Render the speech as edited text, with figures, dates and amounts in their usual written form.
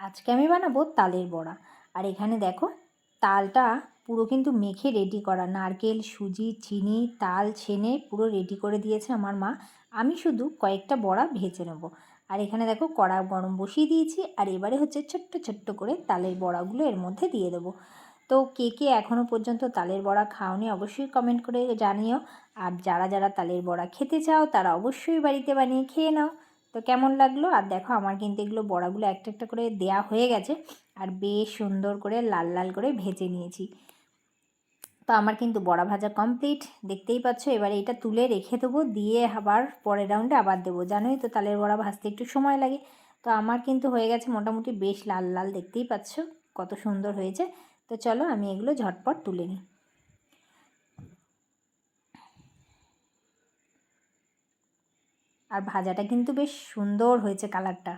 আজকে আমি বানাবো তালের বড়া। আর এখানে দেখো তালটা পুরো কিন্তু মেখে রেডি করা, নারকেল, সুজি, চিনি, তাল ছেনে পুরো রেডি করে দিয়েছে আমার মা। আমি শুধু কয়েকটা বড়া ভেজে নেব। আর এখানে দেখো কড়া গরম বসিয়ে দিয়েছি, আর এবারে হচ্ছে ছোট্ট ছোট্ট করে তালের বড়াগুলো এর মধ্যে দিয়ে দেবো। তো কে কে এখনও পর্যন্ত তালের বড়া খাওনি অবশ্যই কমেন্ট করে জানিও। আর যারা যারা তালের বড়া খেতে চাও তারা অবশ্যই বাড়িতে বানিয়ে খেয়ে নাও। তো কেমন লাগলো? আর দেখো আমার কিন্তু এগুলো বড়াগুলো একটা একটা করে দেয়া হয়ে গেছে, আর বেশ সুন্দর করে লাল লাল করে ভেজে নিয়েছি। তো আমার কিন্তু বড়া ভাজা কমপ্লিট, দেখতেই পাচ্ছ। এবারে এটা তুলে রেখে দেবো, দিয়ে আবার পরের রাউন্ডে আবার দেবো। জানোই তো তালের বড়া ভাজতে একটু সময় লাগে। তো আমার কিন্তু হয়ে গেছে মোটামুটি বেশ লাল লাল, দেখতেই পাচ্ছ কত সুন্দর হয়েছে। তো চলো আমি এগুলো ঝটপট তুলে নিই। আর ভাজাটা কিন্তু বেশ সুন্দর হয়েছে কালারটা।